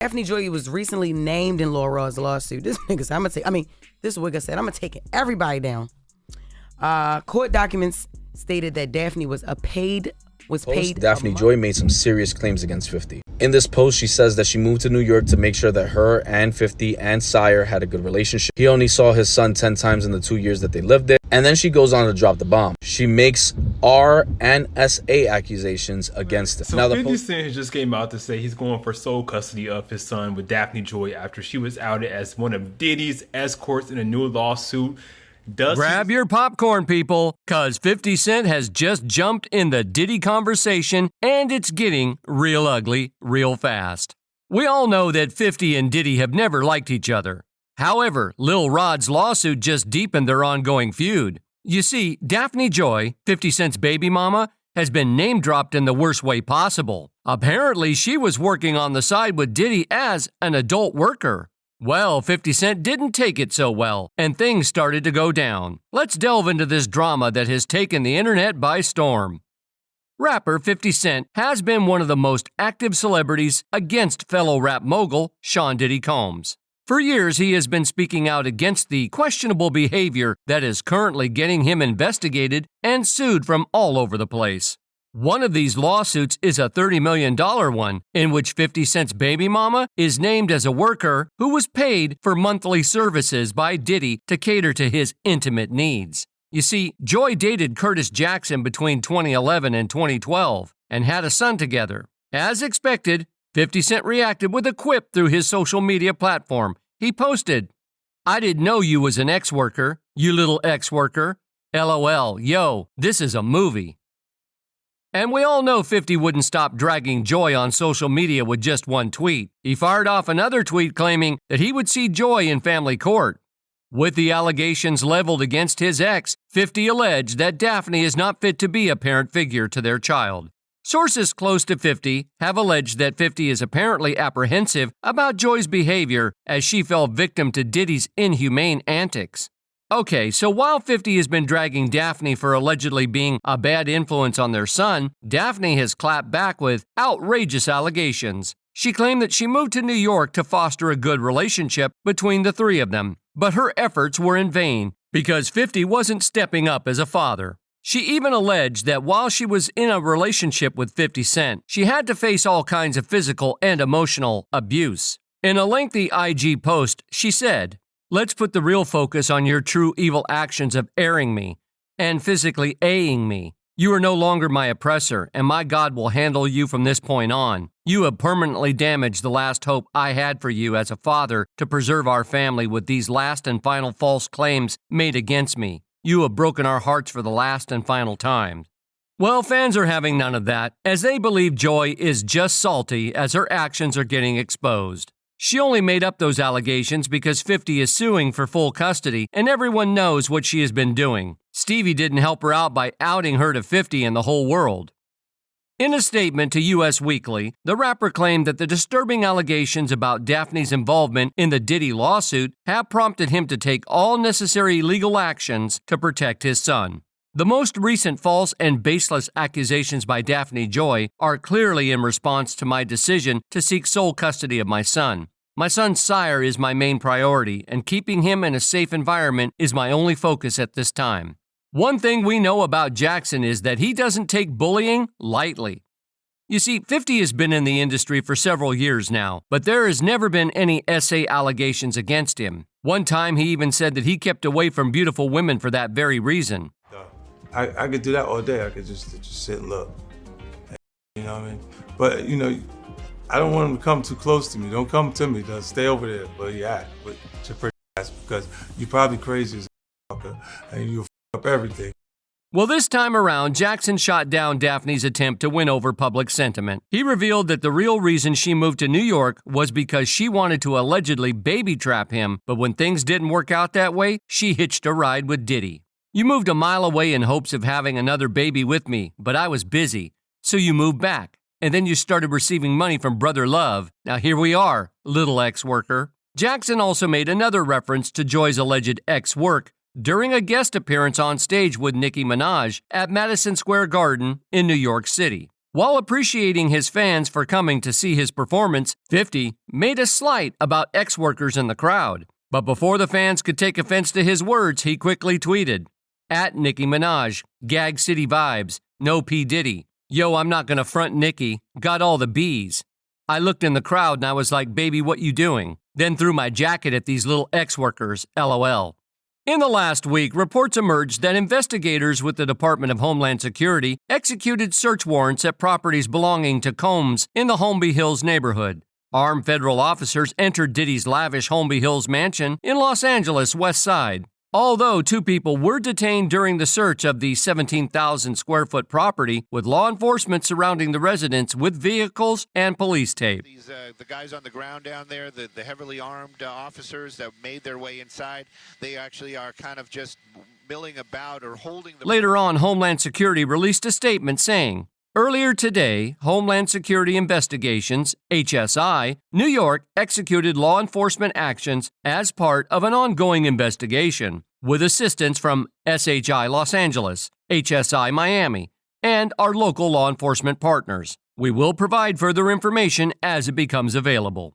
Daphne Joy was recently named in Lil Rod's lawsuit. This nigga said, this Wigga said, I'm gonna take everybody down. Court documents stated that Daphne was paid. Daphne Joy made some serious claims against 50. In this post, she says that she moved to New York to make sure that her and 50 and Sire had a good relationship. He only saw his son 10 times in the 2 years that they lived there. And then she goes on to drop the bomb. She makes R and SA accusations against him. So now, 50 Cent just came out to say he's going for sole custody of his son with Daphne Joy after she was outed as one of Diddy's escorts in a new lawsuit. Grab your popcorn, people, cause 50 Cent has just jumped in the Diddy conversation, and it's getting real ugly real fast. We all know that 50 and Diddy have never liked each other. However, Lil Rod's lawsuit just deepened their ongoing feud. You see, Daphne Joy, 50 Cent's baby mama, has been name-dropped in the worst way possible. Apparently, she was working on the side with Diddy as an adult worker. Well, 50 Cent didn't take it so well, and things started to go down. Let's delve into this drama that has taken the internet by storm. Rapper 50 Cent has been one of the most active celebrities against fellow rap mogul Sean Diddy Combs. For years, he has been speaking out against the questionable behavior that is currently getting him investigated and sued from all over the place. One of these lawsuits is a $30 million one, in which 50 Cent's baby mama is named as a worker who was paid for monthly services by Diddy to cater to his intimate needs. You see, Joy dated Curtis Jackson between 2011 and 2012 and had a son together. As expected, 50 Cent reacted with a quip through his social media platform. He posted, "I didn't know you was an ex-worker, you little ex-worker. LOL, yo, this is a movie." And we all know 50 wouldn't stop dragging Joy on social media with just one tweet. He fired off another tweet claiming that he would see Joy in family court. With the allegations leveled against his ex, 50 alleged that Daphne is not fit to be a parent figure to their child. Sources close to 50 have alleged that 50 is apparently apprehensive about Joy's behavior as she fell victim to Diddy's inhumane antics. Okay, so while 50 has been dragging Daphne for allegedly being a bad influence on their son, Daphne has clapped back with outrageous allegations. She claimed that she moved to New York to foster a good relationship between the three of them, but her efforts were in vain because 50 wasn't stepping up as a father. She even alleged that while she was in a relationship with 50 Cent, she had to face all kinds of physical and emotional abuse. In a lengthy IG post, she said, "Let's put the real focus on your true evil actions of airing me and physically A-ing me. You are no longer my oppressor, and my God will handle you from this point on. You have permanently damaged the last hope I had for you as a father to preserve our family with these last and final false claims made against me. You have broken our hearts for the last and final time." Well, fans are having none of that, as they believe Joy is just salty as her actions are getting exposed. She only made up those allegations because 50 is suing for full custody, and everyone knows what she has been doing. Stevie didn't help her out by outing her to 50 and the whole world. In a statement to US Weekly, the rapper claimed that the disturbing allegations about Daphne's involvement in the Diddy lawsuit have prompted him to take all necessary legal actions to protect his son. The most recent false and baseless accusations by Daphne Joy are clearly in response to my decision to seek sole custody of my son. My son's sire is my main priority, and keeping him in a safe environment is my only focus at this time. One thing we know about Jackson is that he doesn't take bullying lightly. You see, 50 has been in the industry for several years now, but there has never been any SA allegations against him. One time he even said that he kept away from beautiful women for that very reason. I could do that all day. I could just sit and look. You know what I mean? But, you know, I don't want them to come too close to me. Don't come to me. Though. Stay over there where you at with your pretty ass because you probably crazy as a fucker and you'll fuck up everything. Well, this time around, Jackson shot down Daphne's attempt to win over public sentiment. He revealed that the real reason she moved to New York was because she wanted to allegedly baby trap him, but when things didn't work out that way, she hitched a ride with Diddy. "You moved a mile away in hopes of having another baby with me, but I was busy. So you moved back, and then you started receiving money from Brother Love. Now here we are, little ex-worker." Jackson also made another reference to Joy's alleged ex-work during a guest appearance on stage with Nicki Minaj at Madison Square Garden in New York City. While appreciating his fans for coming to see his performance, 50 made a slight about ex-workers in the crowd. But before the fans could take offense to his words, he quickly tweeted, "At Nicki Minaj, Gag City Vibes, no P. Diddy. Yo, I'm not gonna front Nicki, got all the B's. I looked in the crowd and I was like, baby, what you doing? Then threw my jacket at these little ex-workers, LOL." In the last week, reports emerged that investigators with the Department of Homeland Security executed search warrants at properties belonging to Combs in the Holmby Hills neighborhood. Armed federal officers entered Diddy's lavish Holmby Hills mansion in Los Angeles' West Side. Although 2 people were detained during the search of the 17,000 square foot property, with law enforcement surrounding the residence with vehicles and police tape. The guys on the ground down there, the heavily armed officers that made their way inside, they actually are kind of just milling about or holding the... Later on, Homeland Security released a statement saying, "Earlier today, Homeland Security Investigations, HSI, New York executed law enforcement actions as part of an ongoing investigation, with assistance from SHI Los Angeles, HSI Miami, and our local law enforcement partners. We will provide further information as it becomes available."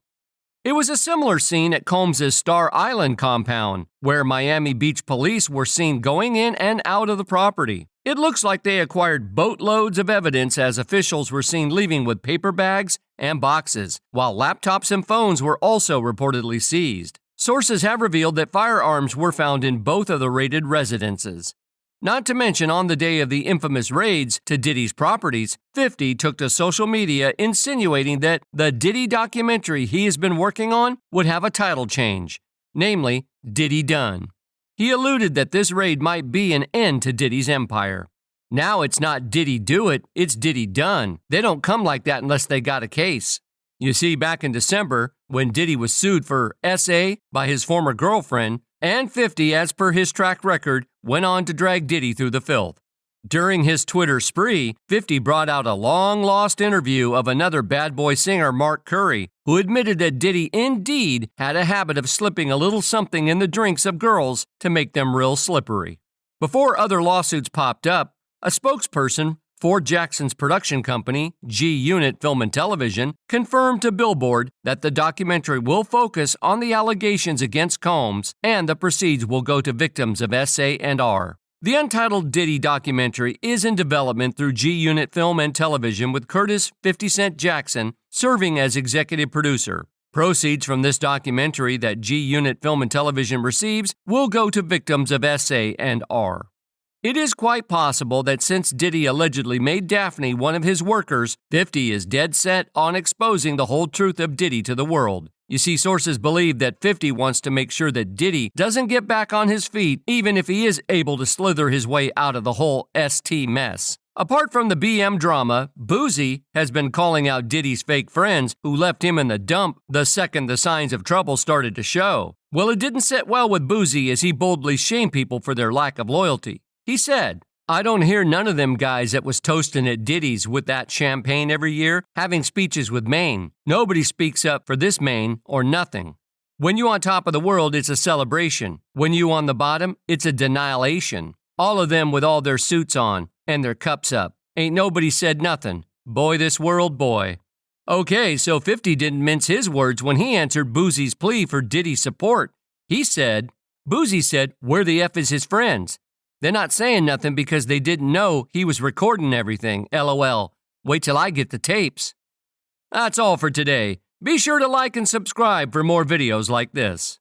It was a similar scene at Combs' Star Island compound, where Miami Beach police were seen going in and out of the property. It looks like they acquired boatloads of evidence as officials were seen leaving with paper bags and boxes, while laptops and phones were also reportedly seized. Sources have revealed that firearms were found in both of the raided residences. Not to mention, on the day of the infamous raids to Diddy's properties, 50 took to social media insinuating that the Diddy documentary he has been working on would have a title change, namely, Diddy Done. He alluded that this raid might be an end to Diddy's empire. Now it's not Diddy Do It, it's Diddy Done. They don't come like that unless they got a case. You see, back in December, when Diddy was sued for SA by his former girlfriend, and 50, as per his track record, went on to drag Diddy through the filth. During his Twitter spree, 50 brought out a long-lost interview of another bad boy singer, Mark Curry, who admitted that Diddy indeed had a habit of slipping a little something in the drinks of girls to make them real slippery. Before other lawsuits popped up, a spokesperson for Jackson's production company, G Unit Film and Television, confirmed to Billboard that the documentary will focus on the allegations against Combs and the proceeds will go to victims of SA and R. The untitled Diddy documentary is in development through G Unit Film and Television, with Curtis 50 Cent Jackson serving as executive producer. Proceeds from this documentary that G Unit Film and Television receives will go to victims of SA and R. It is quite possible that since Diddy allegedly made Daphne one of his workers, 50 is dead set on exposing the whole truth of Diddy to the world. You see, sources believe that 50 wants to make sure that Diddy doesn't get back on his feet, even if he is able to slither his way out of the whole ST mess. Apart from the BM drama, Boozie has been calling out Diddy's fake friends who left him in the dump the second the signs of trouble started to show. Well, it didn't sit well with Boozie as he boldly shamed people for their lack of loyalty. He said, "I don't hear none of them guys that was toasting at Diddy's with that champagne every year, having speeches with Maine. Nobody speaks up for this Maine or nothing. When you on top of the world, it's a celebration. When you on the bottom, it's a denialation. All of them with all their suits on and their cups up. Ain't nobody said nothing. Boy, this world, boy." Okay, so 50 didn't mince his words when he answered Boozie's plea for Diddy's support. Boozie said, where the F is his friends? They're not saying nothing because they didn't know he was recording everything, LOL. Wait till I get the tapes. That's all for today. Be sure to like and subscribe for more videos like this.